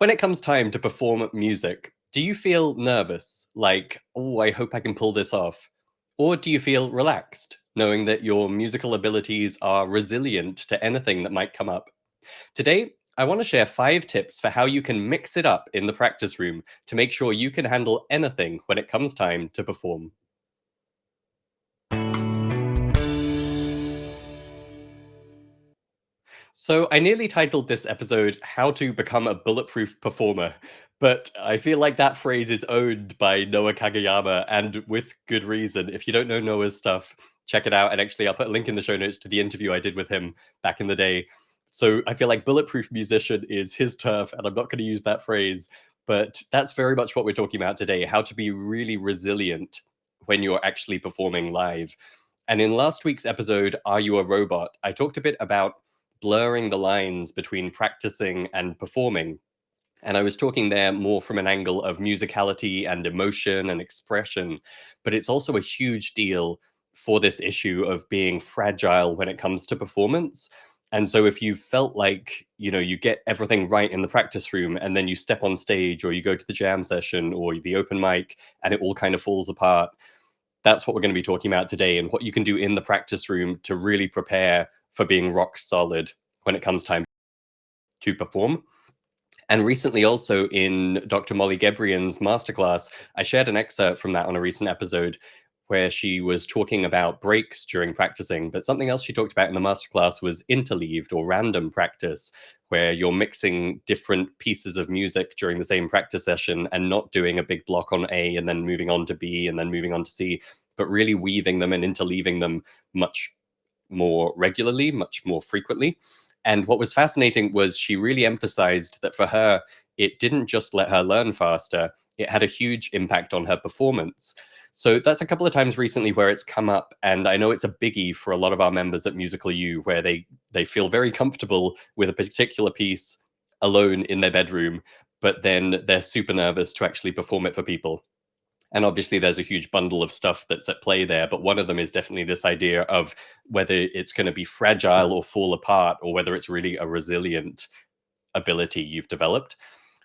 When it comes time to perform music, do you feel nervous? Like, oh, I hope I can pull this off? Or do you feel relaxed, knowing that your musical abilities are resilient to anything that might come up? Today, I want to share 5 tips for how you can mix it up in the practice room to make sure you can handle anything when it comes time to perform. So, I nearly titled this episode How to Become a Bulletproof Performer, but I feel like that phrase is owned by Noah Kageyama, and with good reason. If you don't know Noah's stuff, check it out. And actually, I'll put a link in the show notes to the interview I did with him back in the day. So, I feel like bulletproof musician is his turf, and I'm not going to use that phrase, but that's very much what we're talking about today, how to be really resilient when you're actually performing live. And in last week's episode, Are You a Robot? I talked a bit about blurring the lines between practicing and performing. And I was talking there more from an angle of musicality and emotion and expression, but it's also a huge deal for this issue of being fragile when it comes to performance. And so if you felt like, you get everything right in the practice room and then you step on stage or you go to the jam session or the open mic and it all kind of falls apart, that's what we're going to be talking about today and what you can do in the practice room to really prepare for being rock solid when it comes time to perform. And recently, also in Dr. Molly Gebrian's masterclass, I shared an excerpt from that on a recent episode where she was talking about breaks during practicing. But something else she talked about in the masterclass was interleaved or random practice, where you're mixing different pieces of music during the same practice session and not doing a big block on A and then moving on to B and then moving on to C, but really weaving them and interleaving them much more regularly, much more frequently. And what was fascinating was she really emphasized that for her, it didn't just let her learn faster, it had a huge impact on her performance. So that's a couple of times recently where it's come up. And I know it's a biggie for a lot of our members at Musical U, where they feel very comfortable with a particular piece alone in their bedroom, but then they're super nervous to actually perform it for people. And obviously, there's a huge bundle of stuff that's at play there. But one of them is definitely this idea of whether it's going to be fragile or fall apart, or whether it's really a resilient ability you've developed.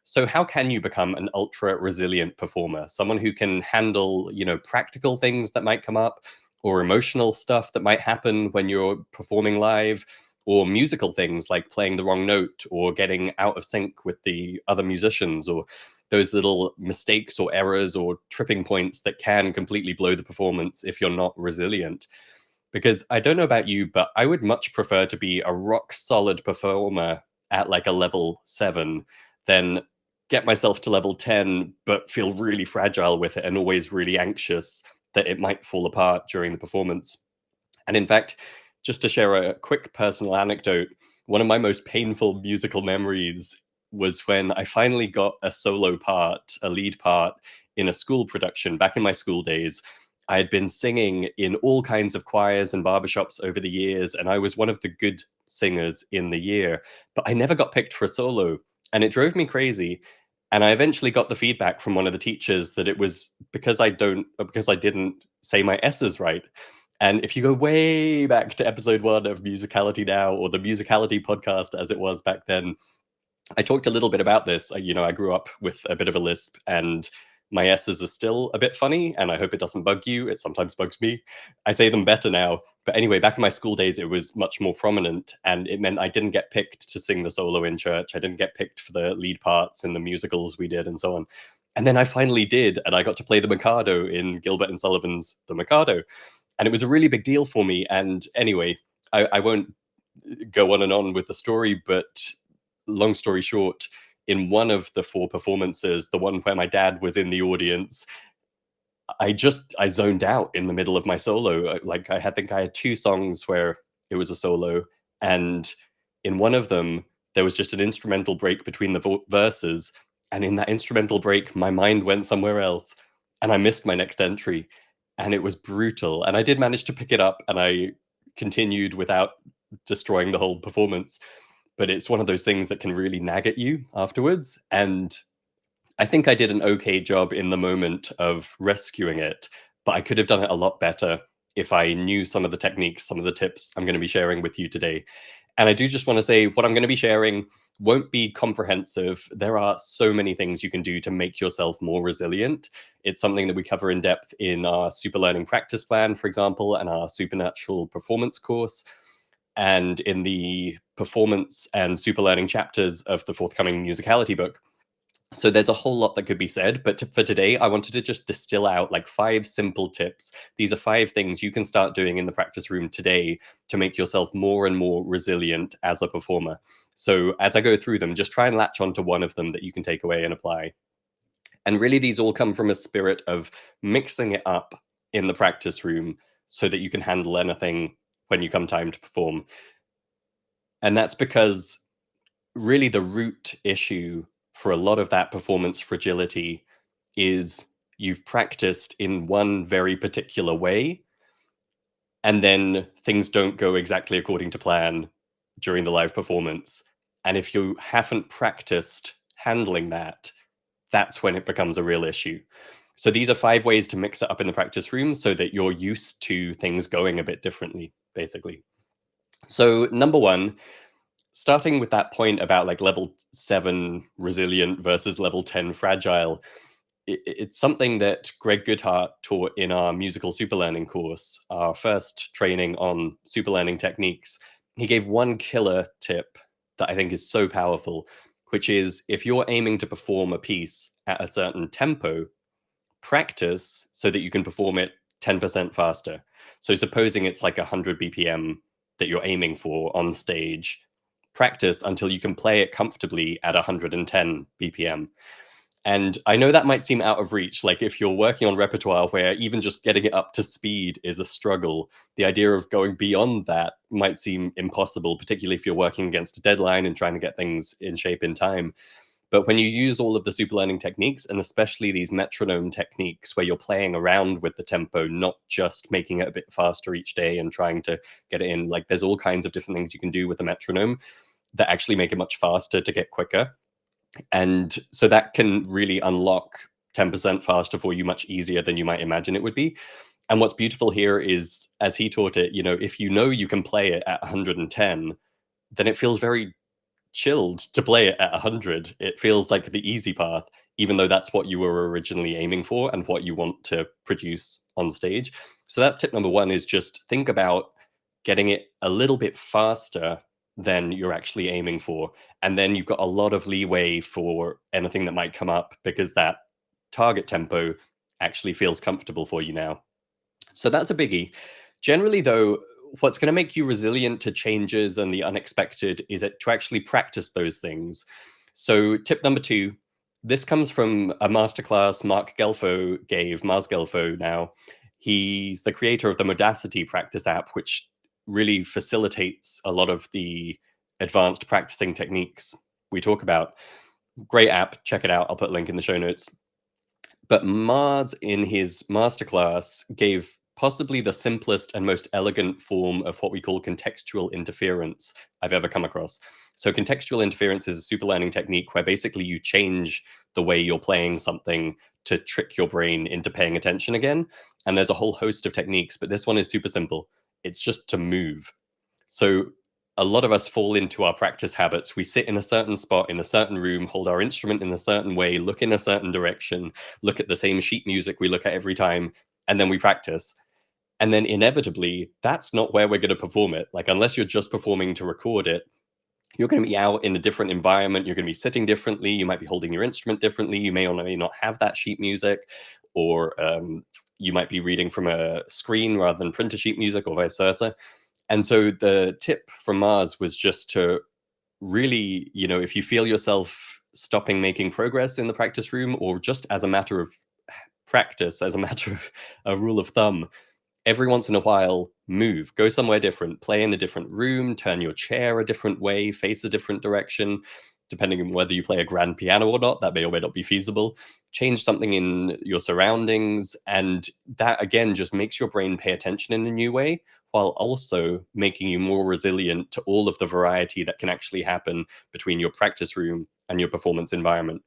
So, how can you become an ultra resilient performer? Someone who can handle, practical things that might come up, or emotional stuff that might happen when you're performing live, or musical things like playing the wrong note or getting out of sync with the other musicians, or those little mistakes or errors or tripping points that can completely blow the performance if you're not resilient. Because I don't know about you, but I would much prefer to be a rock solid performer at like a level 7 than get myself to level 10, but feel really fragile with it and always really anxious that it might fall apart during the performance. And in fact, just to share a quick personal anecdote, one of my most painful musical memories was when I finally got a solo part, a lead part in a school production back in my school days. I had been singing in all kinds of choirs and barbershops over the years, and I was one of the good singers in the year, but I never got picked for a solo, and it drove me crazy. And I eventually got the feedback from one of the teachers that it was because because I didn't say my S's right. And if you go way back to episode 1 of Musicality Now, or the Musicality podcast as it was back then, I talked a little bit about this. I grew up with a bit of a lisp, and my S's are still a bit funny, and I hope it doesn't bug you. It sometimes bugs me. I say them better now. But anyway, back in my school days, it was much more prominent, and it meant I didn't get picked to sing the solo in church. I didn't get picked for the lead parts in the musicals we did, and so on. And then I finally did, and I got to play the Mikado in Gilbert and Sullivan's The Mikado. And it was a really big deal for me. And anyway, I won't go on and on with the story, but long story short, in one of the 4 performances, the one where my dad was in the audience, I zoned out in the middle of my solo. Like think I had 2 songs where it was a solo, and in one of them there was just an instrumental break between the verses, and in that instrumental break my mind went somewhere else and I missed my next entry, and it was brutal. And I did manage to pick it up and I continued without destroying the whole performance, but it's one of those things that can really nag at you afterwards. And I think I did an okay job in the moment of rescuing it, but I could have done it a lot better if I knew some of the techniques, some of the tips I'm going to be sharing with you today. And I do just want to say what I'm going to be sharing won't be comprehensive. There are so many things you can do to make yourself more resilient. It's something that we cover in depth in our Super Learning Practice Plan, for example, and our Supernatural Performance course, and in the performance and super learning chapters of the forthcoming musicality book. So there's a whole lot that could be said, but for today, I wanted to just distill out like 5 simple tips. These are 5 things you can start doing in the practice room today to make yourself more and more resilient as a performer. So as I go through them, just try and latch onto one of them that you can take away and apply. And really, these all come from a spirit of mixing it up in the practice room so that you can handle anything when you come time to perform. And that's because really the root issue for a lot of that performance fragility is you've practiced in one very particular way, and then things don't go exactly according to plan during the live performance. And if you haven't practiced handling that, that's when it becomes a real issue. So these are 5 ways to mix it up in the practice room so that you're used to things going a bit differently, basically. So number 1, starting with that point about like level 7 resilient versus level 10 fragile, it's something that Greg Goodhart taught in our musical super learning course, our first training on super learning techniques. He gave one killer tip that I think is so powerful, which is if you're aiming to perform a piece at a certain tempo, practice so that you can perform it 10% faster. So supposing it's like 100 BPM that you're aiming for on stage, practice until you can play it comfortably at 110 BPM. And I know that might seem out of reach. Like if you're working on repertoire where even just getting it up to speed is a struggle, the idea of going beyond that might seem impossible, particularly if you're working against a deadline and trying to get things in shape in time. But when you use all of the super learning techniques, and especially these metronome techniques where you're playing around with the tempo, not just making it a bit faster each day and trying to get it in, like there's all kinds of different things you can do with the metronome that actually make it much faster to get quicker. And so that can really unlock 10% faster for you much easier than you might imagine it would be. And what's beautiful here is, as he taught it, if you know you can play it at 110, then it feels very chilled to play it at 100. It feels like the easy path, even though that's what you were originally aiming for and what you want to produce on stage. So that's tip number 1, is just think about getting it a little bit faster than you're actually aiming for. And then you've got a lot of leeway for anything that might come up because that target tempo actually feels comfortable for you now. So that's a biggie. Generally, though, what's going to make you resilient to changes and the unexpected is to actually practice those things. So tip number 2, this comes from a masterclass Mark Gelfo gave, Mars Gelfo now. He's the creator of the Modacity practice app, which really facilitates a lot of the advanced practicing techniques we talk about. Great app, check it out. I'll put a link in the show notes. But Mars, in his masterclass, gave possibly the simplest and most elegant form of what we call contextual interference I've ever come across. So contextual interference is a super learning technique where basically you change the way you're playing something to trick your brain into paying attention again. And there's a whole host of techniques, but this one is super simple. It's just to move. So a lot of us fall into our practice habits. We sit in a certain spot in a certain room, hold our instrument in a certain way, look in a certain direction, look at the same sheet music we look at every time, and then we practice. And then inevitably, that's not where we're going to perform it. Like, unless you're just performing to record it, you're going to be out in a different environment. You're going to be sitting differently. You might be holding your instrument differently. You may or may not have that sheet music, or you might be reading from a screen rather than printer sheet music, or vice versa. And so the tip from Mars was just to really, if you feel yourself stopping making progress in the practice room, or just as a matter of practice, as a matter of a rule of thumb, every once in a while, move, go somewhere different, play in a different room, turn your chair a different way, face a different direction, depending on whether you play a grand piano or not. That may or may not be feasible. Change something in your surroundings. And that, again, just makes your brain pay attention in a new way, while also making you more resilient to all of the variety that can actually happen between your practice room and your performance environment.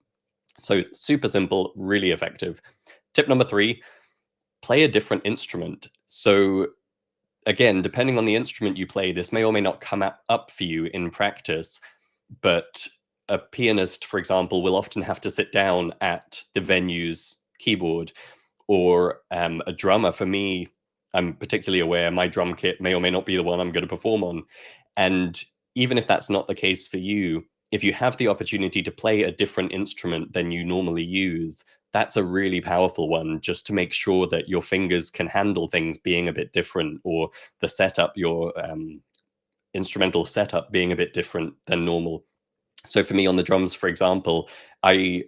So super simple, really effective. Tip number 3, play a different instrument. So again, depending on the instrument you play, this may or may not come up for you in practice, but a pianist, for example, will often have to sit down at the venue's keyboard, or a drummer. For me, I'm particularly aware my drum kit may or may not be the one I'm going to perform on. And even if that's not the case for you, if you have the opportunity to play a different instrument than you normally use, that's a really powerful one, just to make sure that your fingers can handle things being a bit different, or the setup, your instrumental setup being a bit different than normal. So for me on the drums, for example, I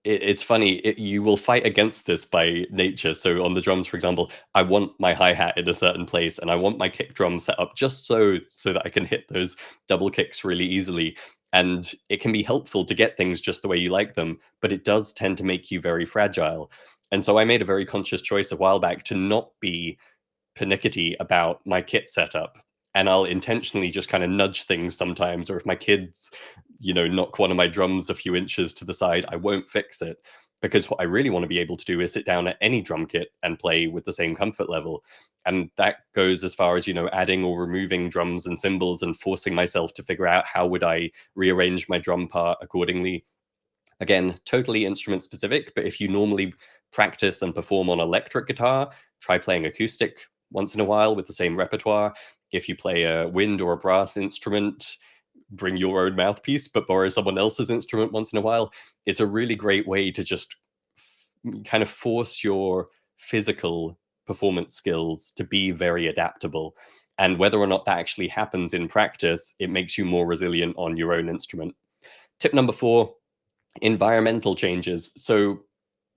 it's funny, you will fight against this by nature. So on the drums, for example, I want my hi-hat in a certain place, and I want my kick drum set up just so that I can hit those double kicks really easily. And it can be helpful to get things just the way you like them, but it does tend to make you very fragile. And so I made a very conscious choice a while back to not be pernickety about my kit setup. And I'll intentionally just kind of nudge things sometimes, or if my kids, knock one of my drums a few inches to the side, I won't fix it. Because what I really want to be able to do is sit down at any drum kit and play with the same comfort level. And that goes as far as, adding or removing drums and cymbals, and forcing myself to figure out how would I rearrange my drum part accordingly. Again, totally instrument specific, but if you normally practice and perform on electric guitar, try playing acoustic once in a while with the same repertoire. If you play a wind or a brass instrument, bring your own mouthpiece, but borrow someone else's instrument once in a while. It's a really great way to just kind of force your physical performance skills to be very adaptable. And whether or not that actually happens in practice, it makes you more resilient on your own instrument. Tip number 4, environmental changes. So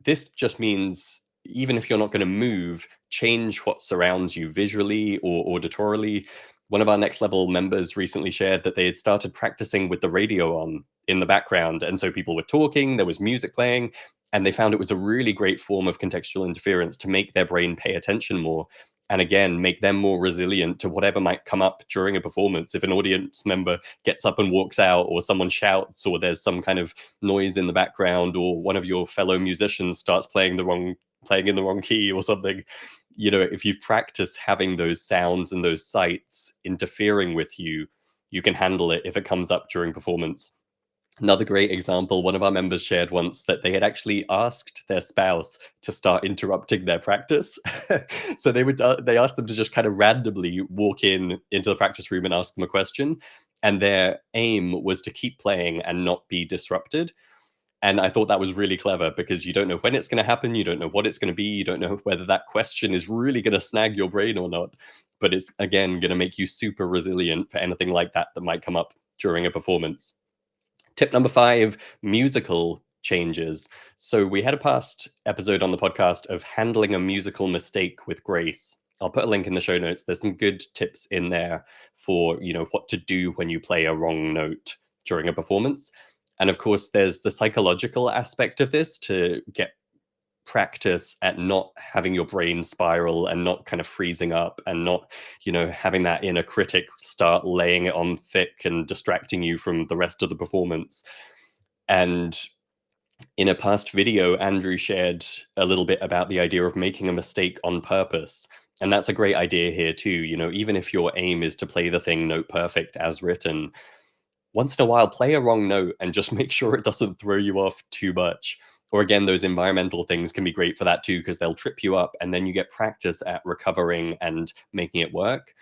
this just means, even if you're not going to move, change what surrounds you visually or auditorily. One of our Next Level members recently shared that they had started practicing with the radio on in the background. And so people were talking, there was music playing, and they found it was a really great form of contextual interference to make their brain pay attention more. And again, make them more resilient to whatever might come up during a performance. If an audience member gets up and walks out, or someone shouts, or there's some kind of noise in the background, or one of your fellow musicians starts playing in the wrong key or something, if you've practiced having those sounds and those sights interfering with you, you can handle it if it comes up during performance. Another great example, one of our members shared once that they had actually asked their spouse to start interrupting their practice. So they asked them to just kind of randomly walk into the practice room and ask them a question. And their aim was to keep playing and not be disrupted. And I thought that was really clever, because you don't know when it's going to happen. You don't know what it's going to be. You don't know whether that question is really going to snag your brain or not. But it's, again, going to make you super resilient for anything like that might come up during a performance. Tip number 5, musical changes. So we had a past episode on the podcast of handling a musical mistake with grace. I'll put a link in the show notes. There's some good tips in there for, what to do when you play a wrong note during a performance. And of course, there's the psychological aspect of this, to get practice at not having your brain spiral and not kind of freezing up, and not, having that inner critic start laying it on thick and distracting you from the rest of the performance. And in a past video, Andrew shared a little bit about the idea of making a mistake on purpose. And that's a great idea here too. Even if your aim is to play the thing note perfect as written, once in a while, play a wrong note and just make sure it doesn't throw you off too much. Or again, those environmental things can be great for that too, because they'll trip you up, and then you get practice at recovering and making it work.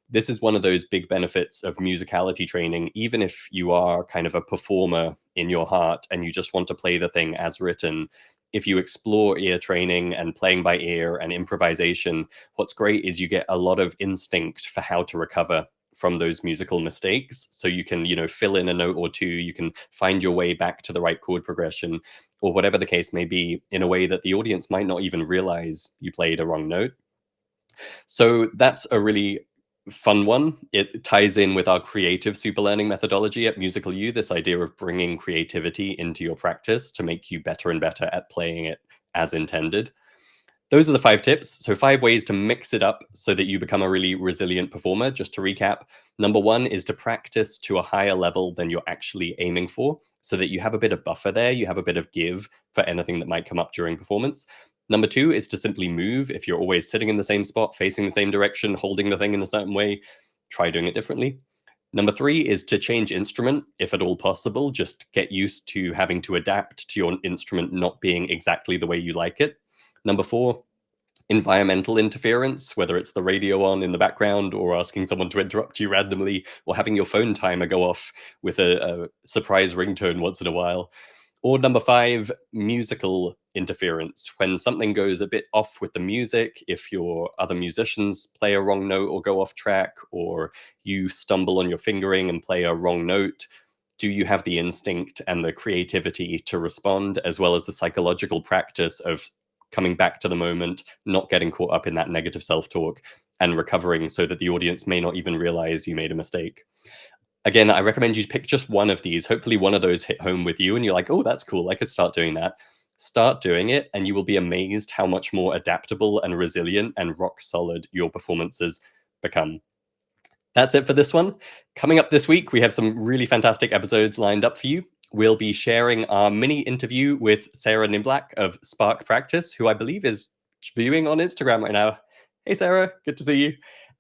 This is one of those big benefits of musicality training. Even if you are kind of a performer in your heart and you just want to play the thing as written, if you explore ear training and playing by ear and improvisation, what's great is you get a lot of instinct for how to recover from those musical mistakes. So you can, fill in a note or two, you can find your way back to the right chord progression, or whatever the case may be, in a way that the audience might not even realize you played a wrong note. So that's a really fun one. It ties in with our creative superlearning methodology at Musical U, this idea of bringing creativity into your practice to make you better and better at playing it as intended. Those are the 5 tips. So 5 ways to mix it up so that you become a really resilient performer. Just to recap, number 1 is to practice to a higher level than you're actually aiming for, so that you have a bit of buffer there, you have a bit of give for anything that might come up during performance. Number two is to simply move. If you're always sitting in the same spot, facing the same direction, holding the thing in a certain way, try doing it differently. Number three is to change instrument, if at all possible. Just get used to having to adapt to your instrument not being exactly the way you like it. Number four, environmental interference, whether it's the radio on in the background or asking someone to interrupt you randomly or having your phone timer go off with a surprise ringtone once in a while. Or number five, musical interference. When something goes a bit off with the music, if your other musicians play a wrong note or go off track, or you stumble on your fingering and play a wrong note, do you have the instinct and the creativity to respond, as well as the psychological practice of coming back to the moment, not getting caught up in that negative self-talk, and recovering so that the audience may not even realize you made a mistake? Again, I recommend you pick just one of these. Hopefully one of those hit home with you and you're like, oh, that's cool. I could start doing that. Start doing it and you will be amazed how much more adaptable and resilient and rock solid your performances become. That's it for this one. Coming up this week, we have some really fantastic episodes lined up for you. We'll be sharing our mini interview with Sarah Nimblak of Spark Practice, who I believe is viewing on Instagram right now. Hey, Sarah, good to see you.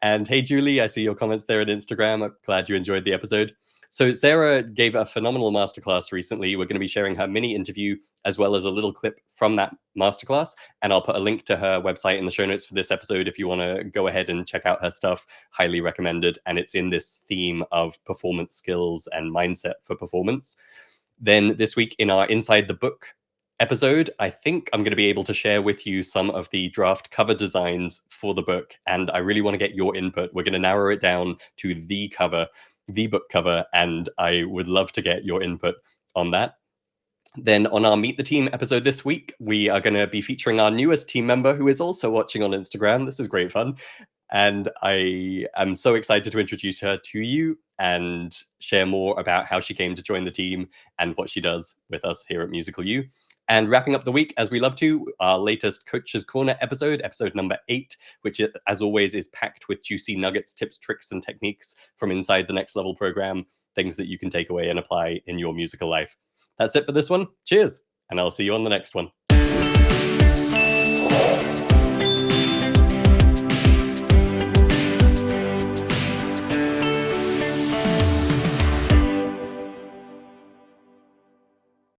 And hey, Julie, I see your comments there on Instagram. I'm glad you enjoyed the episode. So Sarah gave a phenomenal masterclass recently. We're going to be sharing her mini interview as well as a little clip from that masterclass. And I'll put a link to her website in the show notes for this episode if you want to go ahead and check out her stuff. Highly recommended. And it's in this theme of performance skills and mindset for performance. Then this week in our Inside the Book episode, I think I'm going to be able to share with you some of the draft cover designs for the book. And I really want to get your input. We're going to narrow it down to the cover, the book cover, and I would love to get your input on that. Then on our Meet the Team episode this week, we are going to be featuring our newest team member who is also watching on Instagram. This is great fun. And I am so excited to introduce her to you and share more about how she came to join the team and what she does with us here at Musical U. And wrapping up the week, as we love to, our latest Coach's Corner episode number 8, which, as always, is packed with juicy nuggets, tips, tricks, and techniques from inside the Next Level program, things that you can take away and apply in your musical life. That's it for this one. Cheers, and I'll see you on the next one.